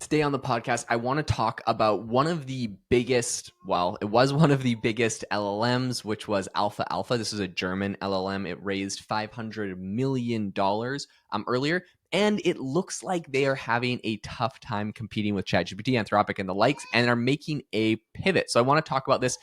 Today on the podcast, I want to talk about one of the biggest, it was one of the biggest LLMs, which was Alpha Alpha. This is a German LLM. It raised $500 million earlier, and it looks like they are having a tough time competing with ChatGPT, Anthropic, and the likes, and are making a pivot. So I want to talk about this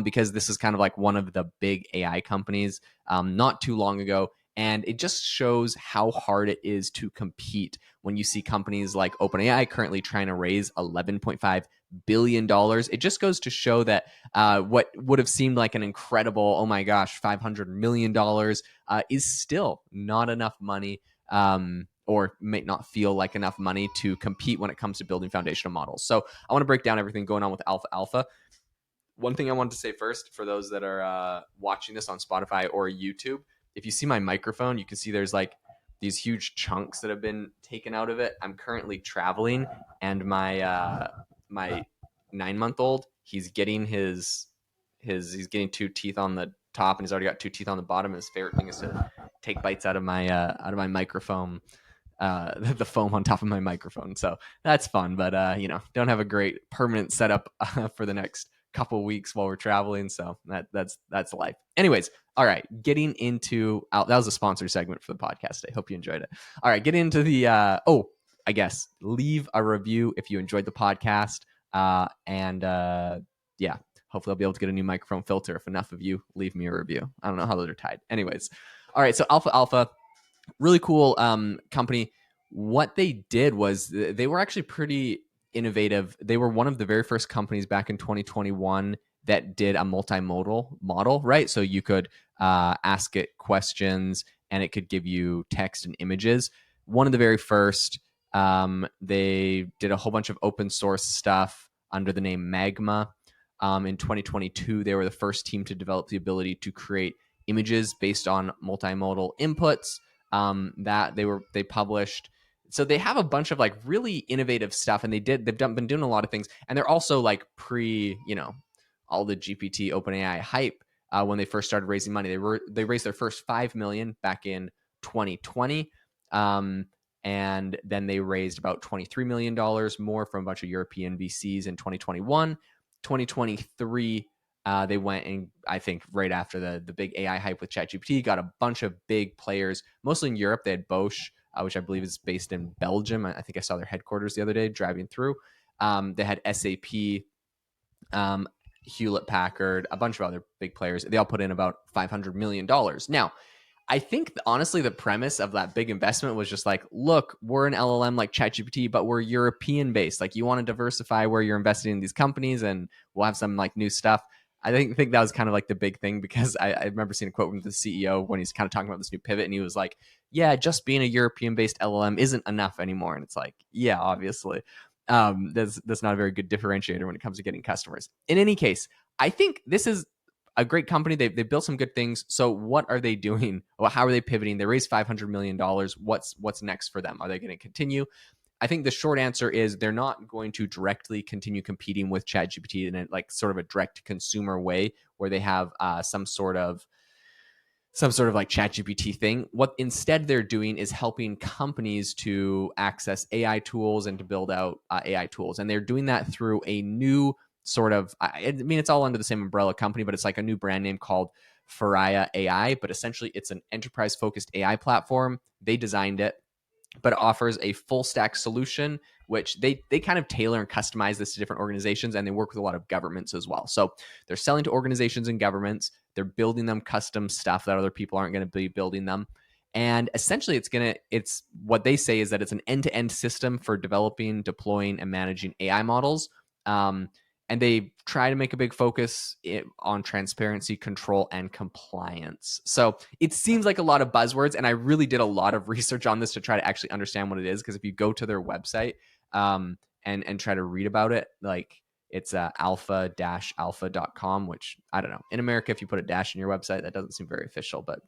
because this is kind of like one of the big AI companies not too long ago. And it just shows how hard it is to compete when you see companies like OpenAI currently trying to raise $11.5 billion. It just goes to show that what would have seemed like an incredible, oh my gosh, $500 million is still not enough money, or may not feel like enough money to compete when it comes to building foundational models. So I want to break down everything going on with Alpha Alpha. One thing I wanted to say first, for those that are watching this on Spotify or YouTube, if you see my microphone, you can see there's like these huge chunks that have been taken out of it. I'm currently traveling, and my 9-month-old, he's getting he's getting 2 teeth on the top, and he's already got 2 teeth on the bottom. His favorite thing is to take bites out of my microphone, the foam on top of my microphone. So that's fun, but don't have a great permanent setup for the next couple weeks while we're traveling. So that's life. Anyways, all right, getting into that was a sponsor segment for the podcast. I hope you enjoyed it. All right, get into the I guess leave a review if you enjoyed the podcast. Hopefully I'll be able to get a new microphone filter if enough of you leave me a review. I don't know how those are tied. Anyways, all right, so Alpha Alpha, really cool company. What they did was they were actually pretty innovative. They were one of the very first companies back in 2021 that did a multimodal model, right? So you could ask it questions and it could give you text and images. One of the very first. They did a whole bunch of open source stuff under the name Magma. In 2022, they were the first team to develop the ability to create images based on multimodal inputs that they published. So they have a bunch of like really innovative stuff, and they've been doing a lot of things. And they're also like all the GPT OpenAI hype when they first started raising money. They raised their first $5 million back in 2020. And then they raised about $23 million more from a bunch of European VCs in 2021. 2023, they went, and I think right after the big AI hype with ChatGPT, got a bunch of big players, mostly in Europe. They had Bosch, which I believe is based in Belgium. I think I saw their headquarters the other day driving through. They had SAP, Hewlett Packard, a bunch of other big players. They all put in about $500 million. Now, I think, honestly, the premise of that big investment was just like, look, we're an LLM like ChatGPT, but we're European-based. Like, you want to diversify where you're investing in these companies, and we'll have some like new stuff. I think that was kind of like the big thing, because I remember seeing a quote from the CEO when he's kind of talking about this new pivot, and he was like, yeah, just being a European-based LLM isn't enough anymore. And it's like, yeah, obviously. That's not a very good differentiator when it comes to getting customers. In any case, I think this is a great company. They built some good things. So what are they doing? Well, how are they pivoting? They raised $500 million. What's next for them? Are they going to continue? I think the short answer is they're not going to directly continue competing with ChatGPT in a direct consumer way where they have some sort of like ChatGPT thing. What instead they're doing is helping companies to access AI tools and to build out AI tools. And they're doing that through a new sort of, it's all under the same umbrella company, but it's like a new brand name called Faria AI. But essentially, it's an enterprise-focused AI platform. They designed it, but it offers a full stack solution, which they kind of tailor and customize this to different organizations, and they work with a lot of governments as well. So they're selling to organizations and governments. They're building them custom stuff that other people aren't going to be building them. And essentially, it's what they say is that it's an end-to-end system for developing, deploying, and managing AI models. And they try to make a big focus on transparency, control, and compliance. So it seems like a lot of buzzwords, and I really did a lot of research on this to try to actually understand what it is, because if you go to their website and try to read about it, like it's alpha-alpha.com, which I don't know. In America, if you put a dash in your website, that doesn't seem very official, but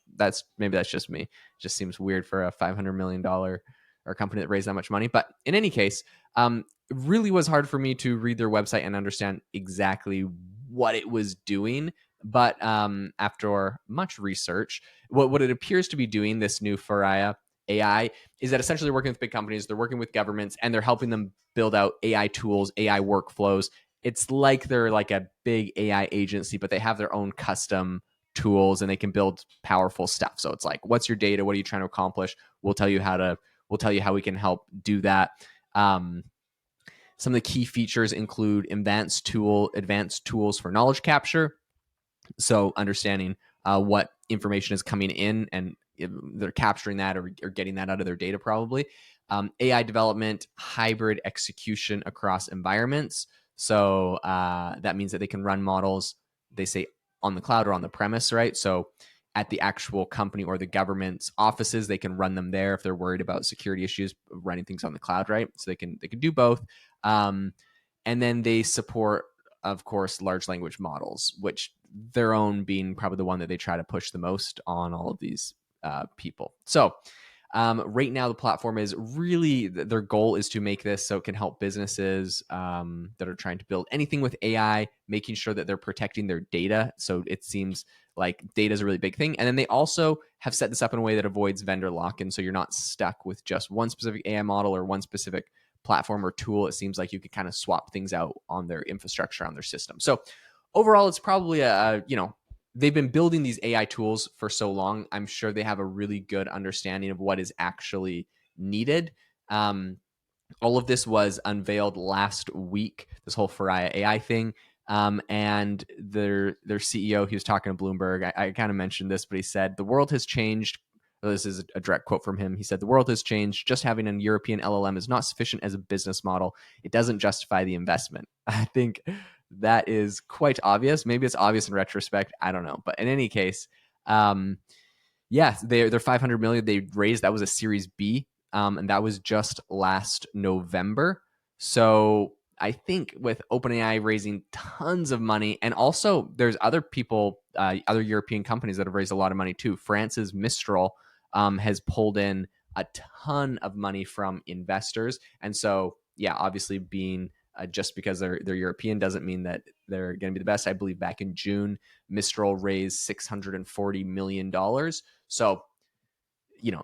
maybe that's just me. It just seems weird for a $500 million or a company that raised that much money. But in any case, it really was hard for me to read their website and understand exactly what it was doing. But after much research, what it appears to be doing, this new Faria, AI is that essentially they're working with big companies, they're working with governments, and they're helping them build out AI tools, AI workflows. It's like they're like a big AI agency, but they have their own custom tools and they can build powerful stuff. So it's like, what's your data? What are you trying to accomplish? We'll tell you how we can help do that. Some of the key features include advanced tools for knowledge capture. So understanding what information is coming in and they're capturing that or getting that out of their data probably. AI development, hybrid execution across environments. So that means that they can run models, they say on the cloud or on the premise, right? So at the actual company or the government's offices, they can run them there if they're worried about security issues, running things on the cloud, right? So they can do both. And then they support, of course, large language models, which their own being probably the one that they try to push the most on all of these people. So right now, the platform is really, their goal is to make this so it can help businesses that are trying to build anything with AI, making sure that they're protecting their data. So it seems like data is a really big thing. And then they also have set this up in a way that avoids vendor lock-in. So you're not stuck with just one specific AI model or one specific platform or tool. It seems like you could kind of swap things out on their infrastructure, on their system. So overall, it's probably they've been building these AI tools for so long. I'm sure they have a really good understanding of what is actually needed. All of this was unveiled last week, this whole Faria AI thing. And their CEO, he was talking to Bloomberg. I kind of mentioned this, but he said, the world has changed. This is a direct quote from him. He said, the world has changed. Just having a European LLM is not sufficient as a business model. It doesn't justify the investment. I think that is quite obvious. Maybe it's obvious in retrospect. I don't know. But in any case, they're 500 million they raised. That was a Series B, and that was just last November. So I think with OpenAI raising tons of money, and also there's other people, other European companies that have raised a lot of money too. France's Mistral has pulled in a ton of money from investors, and so obviously being just because they're European doesn't mean that they're going to be the best. I believe back in June, Mistral raised $640 million. So,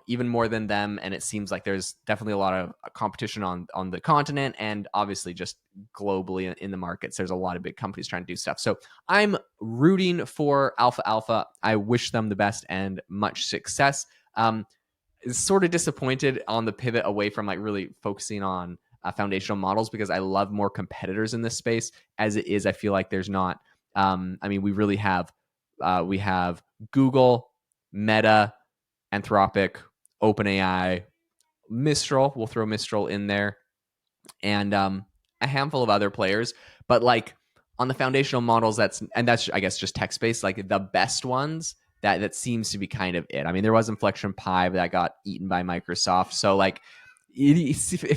even more than them. And it seems like there's definitely a lot of competition on the continent and obviously just globally in the markets. There's a lot of big companies trying to do stuff. So I'm rooting for Alpha. I wish them the best and much success. Sort of disappointed on the pivot away from like really focusing on foundational models because I love more competitors in this space. As it is, I feel like there's not. We really have we have Google, Meta, Anthropic, OpenAI, Mistral. We'll throw Mistral in there, and a handful of other players. But like on the foundational models, that's I guess just text based. Like the best ones. That seems to be kind of it. I mean, there was Inflection Pi, but that got eaten by Microsoft. So like, it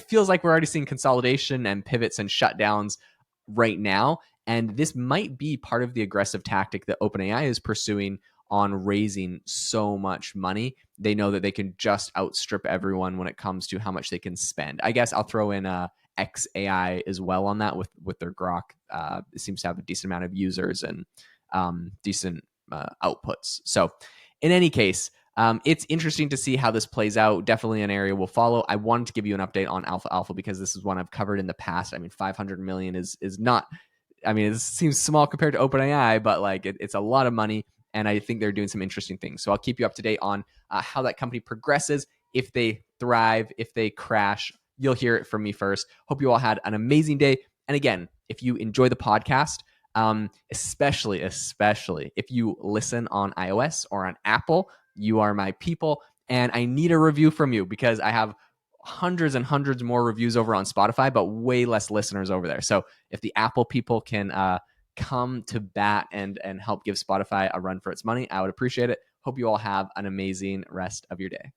feels like we're already seeing consolidation and pivots and shutdowns right now. And this might be part of the aggressive tactic that OpenAI is pursuing on raising so much money. They know that they can just outstrip everyone when it comes to how much they can spend. I guess I'll throw in XAI as well on that with their Grok. It seems to have a decent amount of users and decent outputs. So in any case, it's interesting to see how this plays out. Definitely an area we'll follow. I wanted to give you an update on Alpha because this is one I've covered in the past. I mean, 500 million is not, it seems small compared to OpenAI, but like it's a lot of money. And I think they're doing some interesting things. So I'll keep you up to date on how that company progresses. If they thrive, if they crash, you'll hear it from me first. Hope you all had an amazing day. And again, if you enjoy the podcast, especially if you listen on iOS or on Apple, you are my people. And I need a review from you because I have hundreds and hundreds more reviews over on Spotify, but way less listeners over there. So if the Apple people can come to bat and help give Spotify a run for its money, I would appreciate it. Hope you all have an amazing rest of your day.